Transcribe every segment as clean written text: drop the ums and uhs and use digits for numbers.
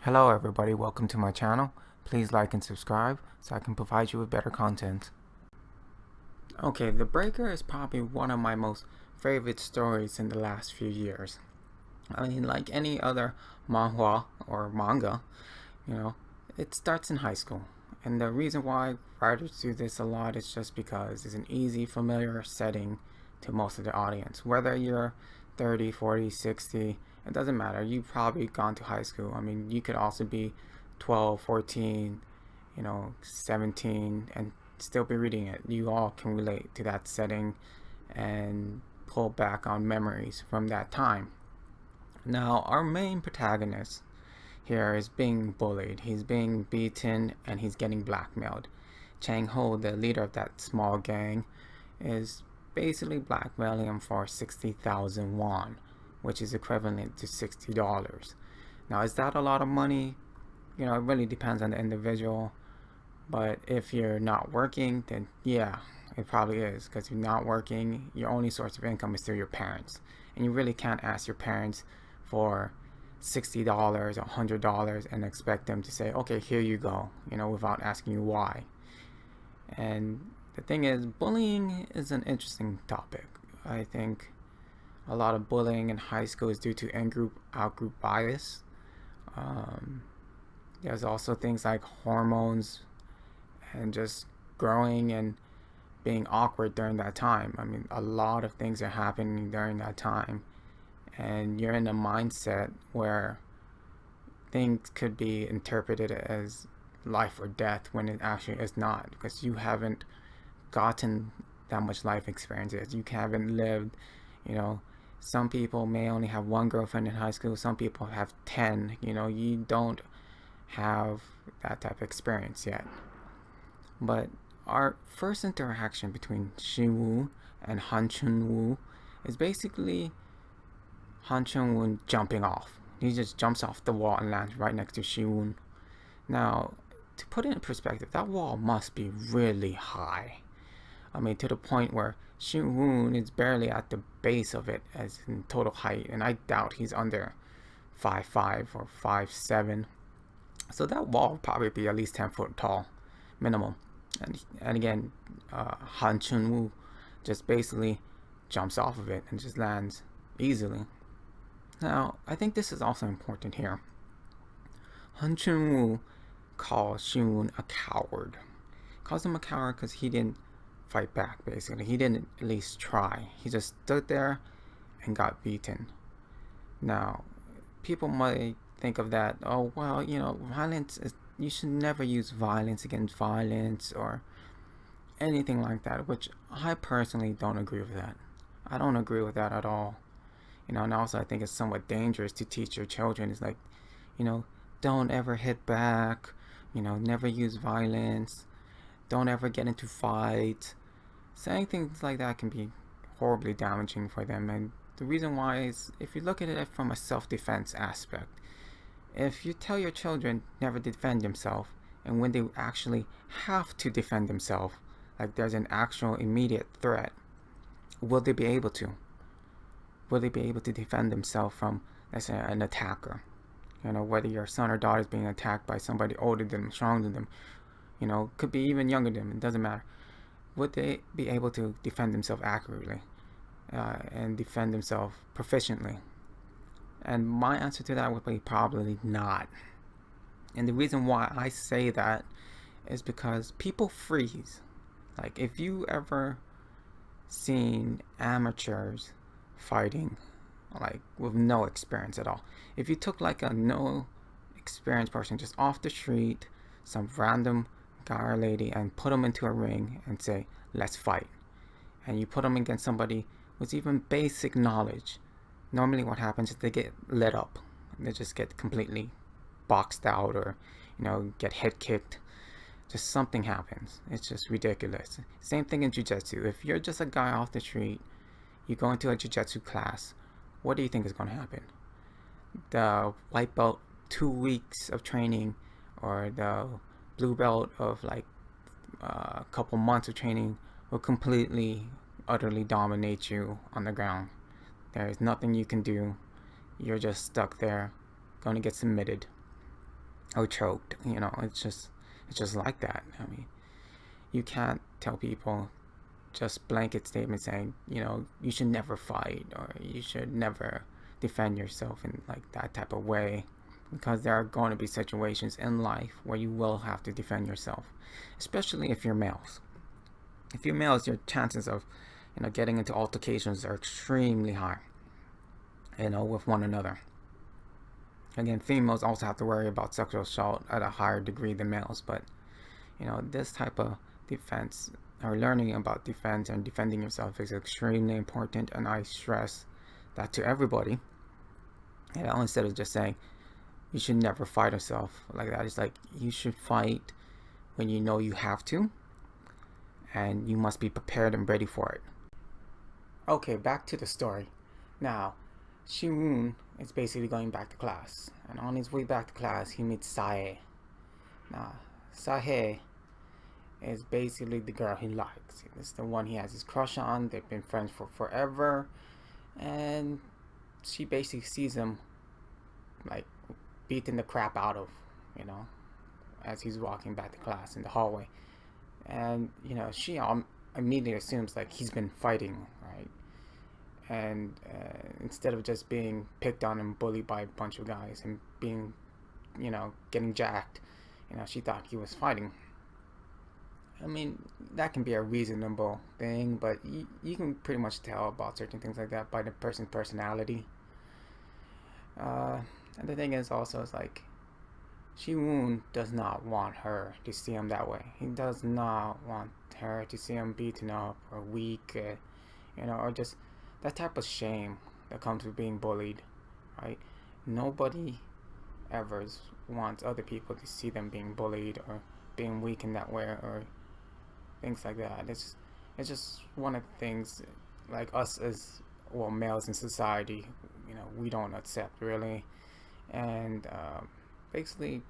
Hello everybody, welcome to my channel. Please like and subscribe so I can provide you with better content. Okay, The Breaker is probably one of my most favorite stories in the last few years. I mean, like any other manhwa or manga, it starts in high school. And the reason why writers do this a lot is just because it's an easy, familiar setting to most of the audience. Whether you're 30, 40, 60, it doesn't matter. You've probably gone to high school. I mean, you could also be 12, 14, 17 and still be reading it. You all can relate to that setting and pull back on memories from that time. Now, our main protagonist here is being bullied. He's being beaten and he's getting blackmailed. Chang Ho, the leader of that small gang, is basically blackmailing him for 60,000 won, which is equivalent to $60. Now, is that a lot of money? It really depends on the individual. But if you're not working, then yeah, it probably is. Because if you're not working, your only source of income is through your parents. And you really can't ask your parents for $60 or $100 and expect them to say, okay, here you go, without asking you why. And the thing is, bullying is an interesting topic. I think a lot of bullying in high school is due to in-group, out-group bias. There's also things like hormones and just growing and being awkward during that time. I mean, a lot of things are happening during that time. And you're in a mindset where things could be interpreted as life or death when it actually is not, because you haven't gotten that much life experiences. You haven't lived, some people may only have one girlfriend in high school, some people have 10. You don't have that type of experience yet. But our first interaction between Shin-Woo and Han Chun-Woo is basically Han Chun-Woo jumping off. He just jumps off the wall and lands right next to Shin-Woo. Now, to put it in perspective, that wall must be really high. I mean, to the point where Shin-Woo is barely at the base of it as in total height, and I doubt he's under 5'5" or 5'7". So that wall will probably be at least 10 foot tall, minimum. And again, Han Chun-Woo just basically jumps off of it and just lands easily. Now, I think this is also important here. Han Chun-Woo calls Shin-Woo a coward. Calls him a coward because he didn't fight back, basically. He didn't at least try. He just stood there and got beaten. Now, people might think of that, oh, well, violence is, you should never use violence against violence or anything like that, which I personally don't agree with that. I don't agree with that at all. And also I think it's somewhat dangerous to teach your children. It's like, don't ever hit back, never use violence, don't ever get into fights. Saying things like that can be horribly damaging for them. And the reason why is, if you look at it from a self-defense aspect, if you tell your children never defend themselves, and when they actually have to defend themselves, like there's an actual immediate threat, will they be able to? Will they be able to defend themselves from, let's say, an attacker? Whether your son or daughter is being attacked by somebody older than them, stronger than them, could be even younger than them, it doesn't matter. Would they be able to defend themselves accurately and defend themselves proficiently? And my answer to that would be probably not. And the reason why I say that is because people freeze. Like, if you ever seen amateurs fighting, like with no experience at all, if you took like a no experienced person just off the street, some random guy or lady, and put them into a ring and say, let's fight, and you put them against somebody with even basic knowledge, normally what happens is they get lit up. They just get completely boxed out or, get head kicked. Just something happens. It's just ridiculous. Same thing in jiu-jitsu. If you're just a guy off the street, you go into a jiu-jitsu class, what do you think is going to happen? The white belt 2 weeks of training, or the blue belt of like a couple months of training, will completely, utterly dominate you on the ground. There is nothing you can do. You're just stuck there, going to get submitted. or choked. It's just like that. I mean, you can't tell people just blanket statements saying, you should never fight or you should never defend yourself in like that type of way, because there are going to be situations in life where you will have to defend yourself, especially if you're males. If you're males, your chances of getting into altercations are extremely high, with one another. Again, females also have to worry about sexual assault at a higher degree than males, but this type of defense, or learning about defense and defending yourself, is extremely important, and I stress that to everybody. Instead of just saying you should never fight yourself like that, it's like you should fight when you know you have to, and you must be prepared and ready for it. Okay, back to the story. Now, Shi-woon is basically going back to class, and on his way back to class, he meets Sae. Now, Sae is basically the girl he likes. It's the one he has his crush on. They've been friends for forever, and she basically sees him like beating the crap out of, as he's walking back to class in the hallway. And she immediately assumes like he's been fighting, right? And instead of just being picked on and bullied by a bunch of guys and being, getting jacked, she thought he was fighting. I mean, that can be a reasonable thing, but you can pretty much tell about certain things like that by the person's personality. And the thing is also, it's like, Shi-woon does not want her to see him that way. He does not want her to see him beaten up or weak, or just that type of shame that comes with being bullied, right? Nobody ever wants other people to see them being bullied or being weak in that way, or things like that. It's just one of the things, like us as males in society, we don't accept really. And basically,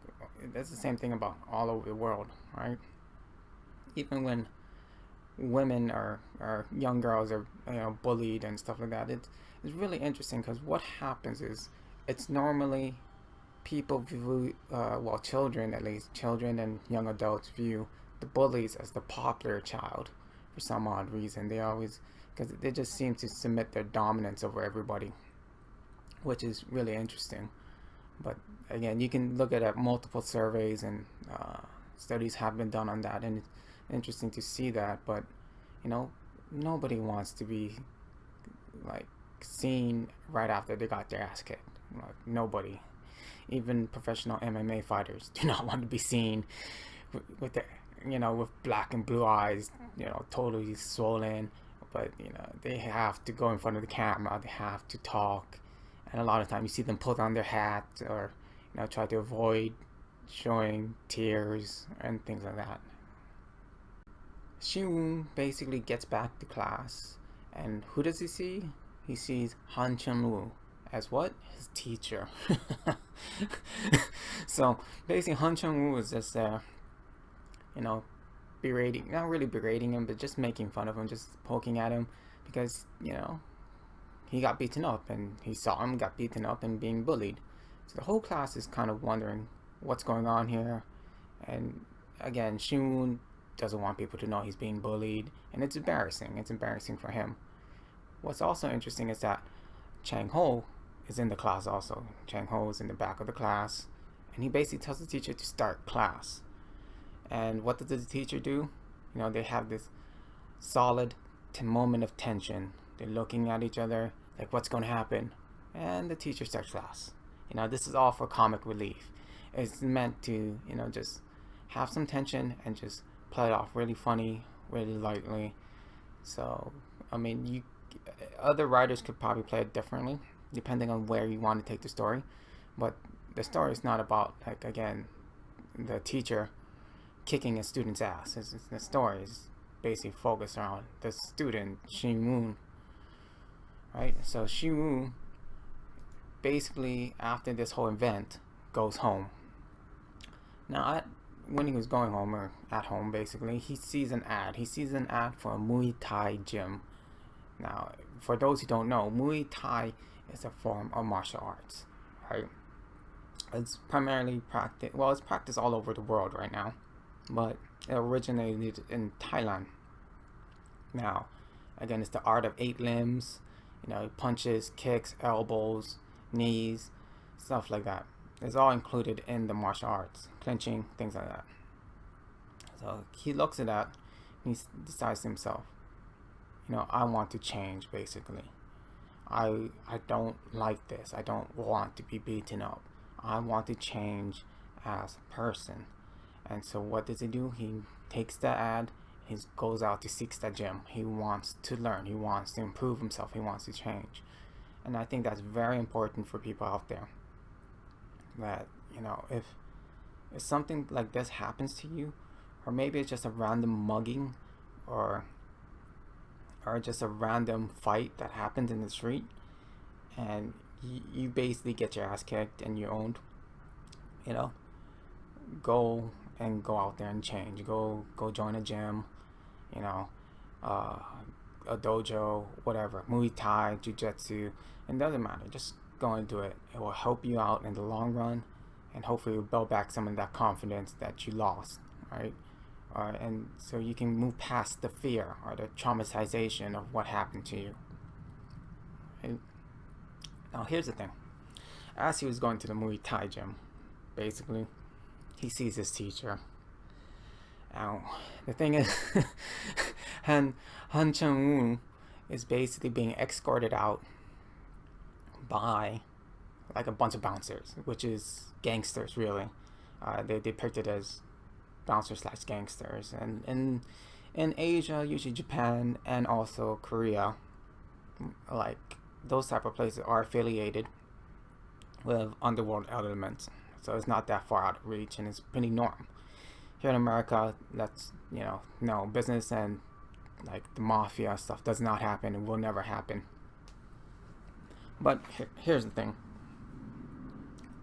that's the same thing about all over the world, right? Even when women or young girls are bullied and stuff like that, it's really interesting, because what happens is, it's normally people view, children, at least children and young adults view the bullies as the popular child for some odd reason. Because they just seem to submit their dominance over everybody, which is really interesting. But again, you can look at multiple surveys, and studies have been done on that, and it's interesting to see that. But nobody wants to be like seen right after they got their ass kicked. Like, nobody, even professional MMA fighters, do not want to be seen with their, with black and blue eyes, totally swollen. But they have to go in front of the camera. They have to talk. And a lot of times you see them pull down their hat, or try to avoid showing tears and things like that. Shi-woon basically gets back to class, and who does he see? He sees Han Chun-woo as what? His teacher. So basically, Han Chun-woo is just there, berating, not really berating him, but just making fun of him, just poking at him, because he got beaten up, and he saw him got beaten up and being bullied. So the whole class is kind of wondering what's going on here. And again, Shi-woon doesn't want people to know he's being bullied, and it's embarrassing. It's embarrassing for him. What's also interesting is that Chang-ho is in the class also. Chang-ho is in the back of the class, and he basically tells the teacher to start class. And what does the teacher do? They have this solid moment of tension. They're looking at each other like, what's going to happen? And the teacher starts class. This is all for comic relief. It's meant to, just have some tension and just play it off really funny, really lightly. So, I mean, other writers could probably play it differently, depending on where you want to take the story. But the story is not about, like, again, the teacher kicking a student's ass. The story is basically focused around the student, Shi-woon. Right? So Shi-woon, basically, after this whole event, goes home. Now, when he was going home, or at home, basically, he sees an ad. He sees an ad for a Muay Thai gym. Now, for those who don't know, Muay Thai is a form of martial arts, right? It's primarily practiced. Well, it's practiced all over the world right now, but it originated in Thailand. Now, again, it's the art of 8 limbs. Punches, kicks, elbows, knees, stuff like that. It's all included in the martial arts, clinching, things like that. So he looks at that and he decides to himself, I want to change basically. I don't like this. I don't want to be beaten up. I want to change as a person. And so what does he do? He takes the ad. He goes out to seek that gym. He wants to learn. He wants to improve himself. He wants to change. And I think that's very important for people out there. That, if something like this happens to you, or maybe it's just a random mugging, or just a random fight that happens in the street, and you basically get your ass kicked and you're owned, go out there and change. Go join a gym, a dojo, whatever, Muay Thai, Jiu-Jitsu. It doesn't matter. Just go and do it. It will help you out in the long run, and hopefully you'll build back some of that confidence that you lost, right? And so you can move past the fear or the traumatization of what happened to you. Right? Now, here's the thing. As he was going to the Muay Thai gym, basically, he sees his teacher. Now, the thing is, Han Chang-woo is basically being escorted out by like a bunch of bouncers, which is gangsters, really. They depict it as bouncers slash gangsters. And in Asia, usually Japan and also Korea, like those type of places are affiliated with underworld elements. So it's not that far out of reach, and it's pretty normal. Here in America, that's, no, business and like the mafia stuff does not happen and will never happen. But here's the thing.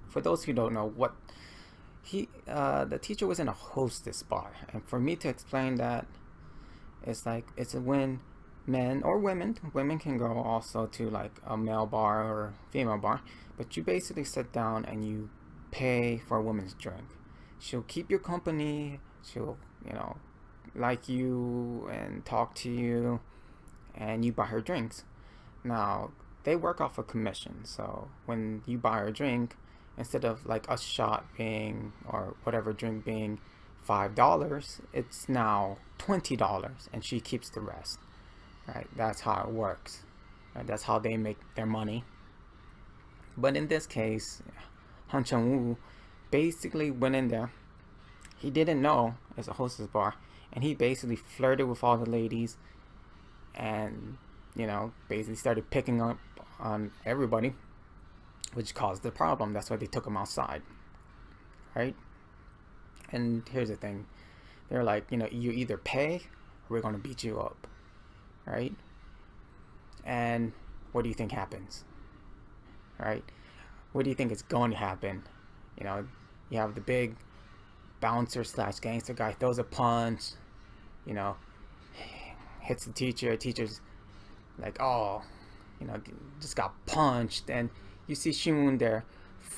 For those who don't know, what the teacher was in a hostess bar, and for me to explain that, it's like it's when men or women can go also to like a male bar or female bar, but you basically sit down and you pay for a woman's drink. She'll keep you company. She'll like you and talk to you, and you buy her drinks. Now they work off a commission, so when you buy her a drink, instead of like a shot being or whatever drink being $5, it's now $20, and she keeps the rest. Right? That's how it works. Right? That's how they make their money. But in this case, Han Chang-woo basically went in there. He didn't know it's a hostess bar, and he basically flirted with all the ladies, and basically started picking up on everybody, which caused the problem. That's why they took him outside, right? And here's the thing. They're like, you either pay or we're going to beat you up, right? And what do you think happens, right? What do you think is going to happen? You have the big bouncer slash gangster guy, throws a punch, hits the teacher. Teacher's like, oh, just got punched. And you see Shimun there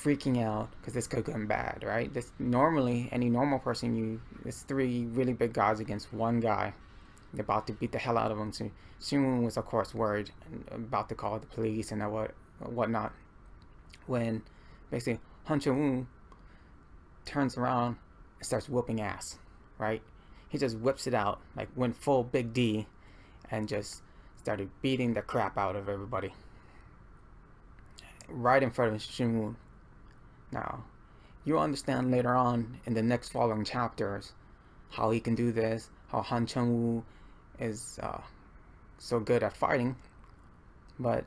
freaking out because this could go bad, right? This normally, any normal person, it's 3 really big guys against 1 guy. They're about to beat the hell out of him. So Shimun was, of course, worried and about to call the police and whatnot. When basically Han Chang-woo turns around and starts whooping ass, right? He just whips it out, like went full Big D, and just started beating the crap out of everybody right in front of Shin-woo. Now, you'll understand later on in the next following chapters how he can do this, how Han Chang-woo is so good at fighting. But,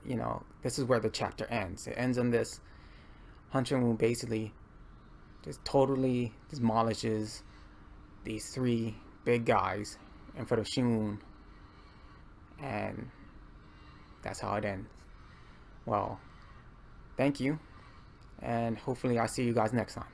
this is where the chapter ends. It ends on this. Han Chang-woo basically just totally demolishes these 3 big guys in front of Shin-woo. And that's how it ends. Well, thank you. And hopefully I see you guys next time.